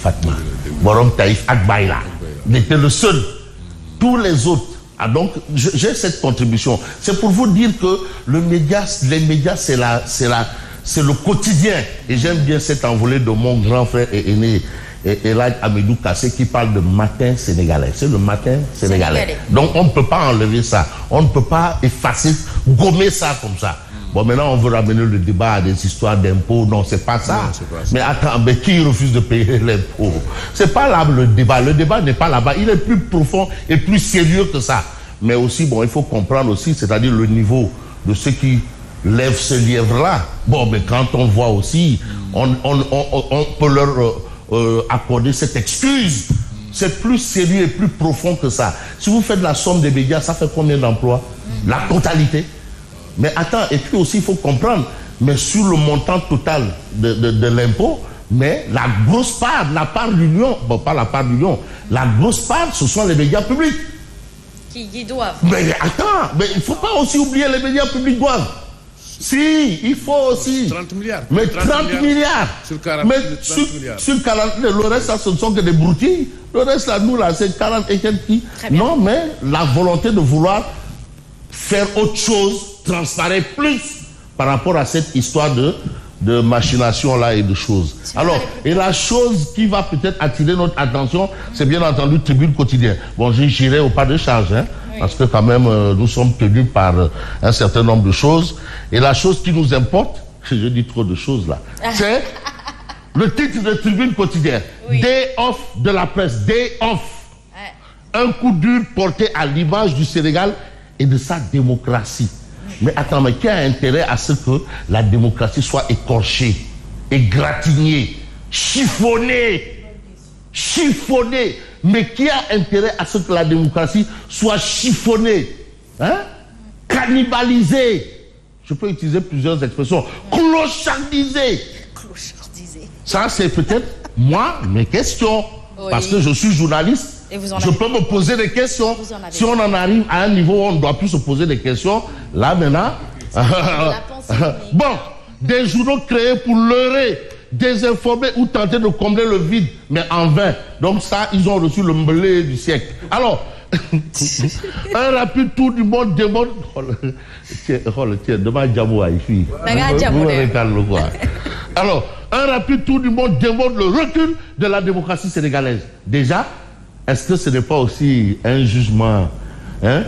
Fatma, Borom Taïf Akbaïla. Il était le seul. Tous les autres. Ah donc, j'ai cette contribution. C'est pour vous dire que les médias, c'est le quotidien. Et j'aime bien cette envolée de mon grand frère et aîné, Elhadj Amidou Kassé, qui parle de matin sénégalais. C'est le matin sénégalais. Donc, on ne peut pas enlever ça. On ne peut pas effacer, gommer ça comme ça. Bon, maintenant, on veut ramener le débat à des histoires d'impôts. Non, c'est pas ça. Non, c'est pas ça. Mais attends, mais qui refuse de payer l'impôt? C'est pas là le débat. Le débat n'est pas là-bas. Il est plus profond et plus sérieux que ça. Mais aussi, bon, il faut comprendre aussi, c'est-à-dire le niveau de ceux qui lèvent ce lièvre-là. Bon, mais quand on voit aussi, on peut leur accorder cette excuse. C'est plus sérieux et plus profond que ça. Si vous faites la somme des médias, ça fait combien d'emplois? La totalité. Mais attends, et puis aussi, il faut comprendre, mais sur le montant total de l'impôt, mais la grosse part, la part de l'Union, bon, pas la part de l'Union, la grosse part, ce sont les médias publics. Qui doivent. Mais attends, mais il ne faut pas aussi oublier les médias publics doivent. Si, il faut aussi. 30 milliards. Mais 30 milliards. Sur 40 mais 30 milliards. Sur 40, le reste, ça, ce ne sont que des broutilles. Le reste, là, nous, là, c'est 40 et quelques. Non, mais la volonté de vouloir faire autre chose transparaît plus par rapport à cette histoire de machination là et de choses. Alors, et la chose qui va peut-être attirer notre attention, c'est bien entendu Tribune Quotidien. Bon, j'irai au pas de charge, hein, parce que quand même, nous sommes tenus par un certain nombre de choses. Et la chose qui nous importe, je dis trop de choses là, c'est le titre de Tribune Quotidien. Day off de la presse, day off. Un coup dur porté à l'image du Sénégal et de sa démocratie. Mais attends, mais qui a intérêt à ce que la démocratie soit écorchée, égratignée, chiffonnée? Mais qui a intérêt à ce que la démocratie soit chiffonnée, hein? Cannibalisée? Je peux utiliser plusieurs expressions. Clochardisée. Ça, c'est peut-être moi, mes questions. Parce que je suis journaliste. Je peux me poser des questions. Si on en arrive à un niveau où on ne doit plus se poser des questions, là maintenant... Bon, des journaux créés pour leurrer, désinformer ou tenter de combler le vide, mais en vain. Donc ça, ils ont reçu le blé du siècle. Alors, un rapide tour du monde démontre... Tiens, demande Djamou à ici. Alors, un rapide tour du monde démontre le recul de la démocratie sénégalaise. Déjà, est-ce que ce n'est pas aussi un jugement, hein?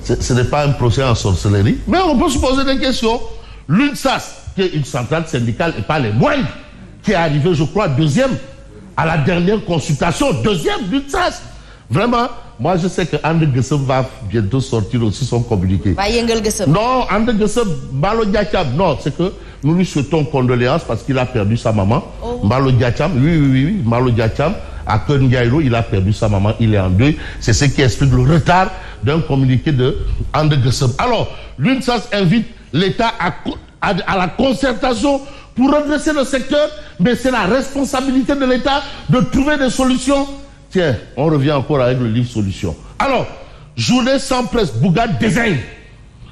Ce n'est pas un procès en sorcellerie? Mais on peut se poser des questions. L'UNSAS, qui est une centrale syndicale et pas les moindres, qui est arrivée, je crois, deuxième à la dernière consultation, deuxième l'UNSAS. Vraiment, moi je sais que André Guessem va bientôt sortir aussi son communiqué. Non, André Guessem, Mbalo Diacham, non, c'est que nous lui souhaitons condoléances parce qu'il a perdu sa maman. Mbalo Diacham, oui, Mbalo Diacham. À Kerngaïro, il a perdu sa maman, il est en deuil. C'est ce qui explique le retard d'un communiqué de André Guessem. Alors, l'UNSAS invite l'État à la concertation pour redresser le secteur, mais c'est la responsabilité de l'État de trouver des solutions. Tiens, on revient encore avec le livre Solutions. Alors, journée sans presse, Bougane désigne.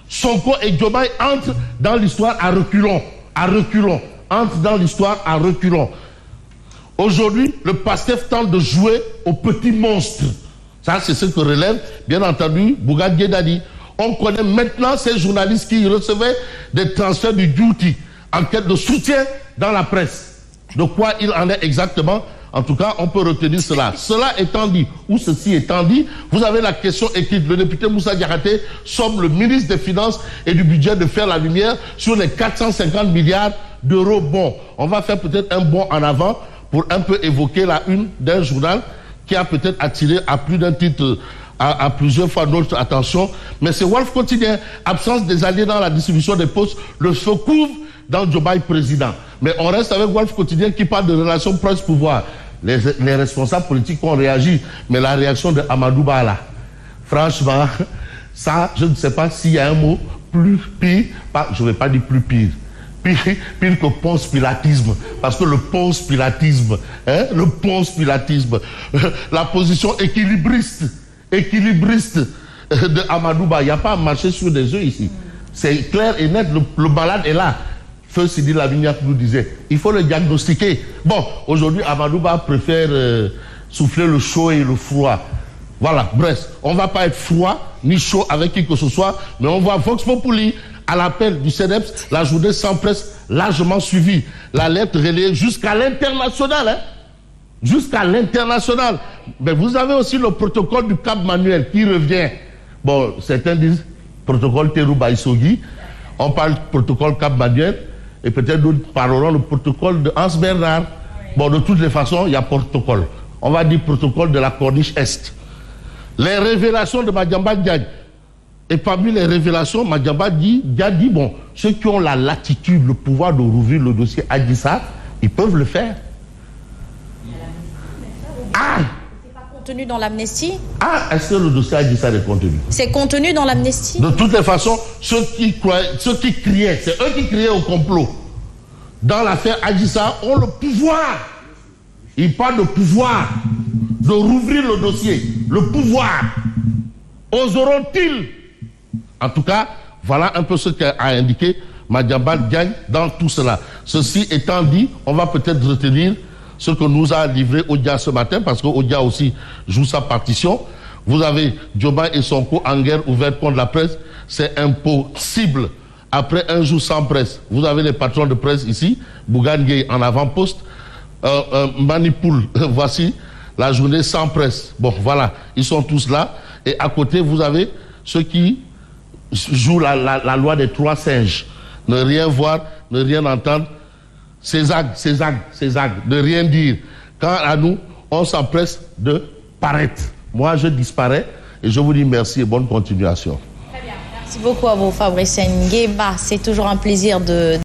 Sonko et Diomaye entrent dans l'histoire à reculons. Entrent dans l'histoire à reculons. Aujourd'hui, le PASTEF tente de jouer au petit monstre. Ça, c'est ce que relève, bien entendu, Bougane Gueye. On connaît maintenant ces journalistes qui recevaient des transferts du duty en quête de soutien dans la presse. De quoi il en est exactement? En tout cas, on peut retenir cela. Cela étant dit, ou ceci étant dit, vous avez la question écrite. Le député Moussa Diakhaté somme le ministre des Finances et du Budget de faire la lumière sur les 450 milliards d'euros. Bon, on va faire peut-être un bond en avant pour un peu évoquer la une d'un journal qui a peut-être attiré à plus d'un titre, à plusieurs fois notre attention. Mais c'est Walf Quotidien, absence des alliés dans la distribution des postes, le se couvre dans Diomaye président. Mais on reste avec Walf Quotidien qui parle de relations proche-pouvoir. Les responsables politiques ont réagi, mais la réaction de Amadou Ba là, franchement, ça, je ne sais pas s'il y a un mot plus pire, je ne vais pas dire plus pire, pire que ponce-pilatisme, parce que le ponce-pilatisme, hein, la position équilibriste de Amadou Ba, il n'y a pas à marcher sur des œufs ici. C'est clair et net, le malade est là. Feu Sidi Lavignac nous disait, il faut le diagnostiquer. Bon, aujourd'hui, Amadouba préfère souffler le chaud et le froid. Voilà, bref, on ne va pas être froid ni chaud avec qui que ce soit, mais on voit Vox Populi à l'appel du CEDEPS, la journée sans presse largement suivie. La lettre relayée jusqu'à l'international, hein, jusqu'à l'international. Mais vous avez aussi le protocole du Cap Manuel qui revient. Bon, certains disent protocole Terouba Issogi, on parle protocole Cap Manuel, et peut-être d'autres parleront le protocole de Hans Bernard. Bon, de toutes les façons, il y a protocole. On va dire protocole de la Corniche Est. Les révélations de Madiambal Diagne. Et parmi les révélations, Madiambal Diagne dit, bon, ceux qui ont la latitude, le pouvoir de rouvrir le dossier Adji Sarr, ils peuvent le faire. Ah! C'est pas contenu dans l'amnistie? Ah, est-ce que le dossier Adji Sarr est contenu? C'est contenu dans l'amnistie? De toutes les façons, ceux qui criaient, c'est eux qui criaient au complot. Dans l'affaire Adji Sarr, ont le pouvoir. Ils parlent de pouvoir, de rouvrir le dossier. Le pouvoir. Oseront-ils? En tout cas, voilà un peu ce qu'a indiqué Madiambal Diagne dans tout cela. Ceci étant dit, on va peut-être retenir ce que nous a livré Odia ce matin, parce que Odia aussi joue sa partition. Vous avez Diomaye et Sonko en guerre ouverte contre la presse. C'est impossible. Après un jour sans presse, vous avez les patrons de presse ici, Bougane Gueye en avant-poste, Manipoul, voici la journée sans presse. Bon, voilà, ils sont tous là. Et à côté, vous avez ceux qui jouent la loi des 3 singes. Ne rien voir, ne rien entendre. César, de rien dire. Quand à nous, on s'empresse de paraître. Moi, je disparais et je vous dis merci et bonne continuation. Très bien. Merci beaucoup à vous, Fabrice Ngueba. C'est toujours un plaisir de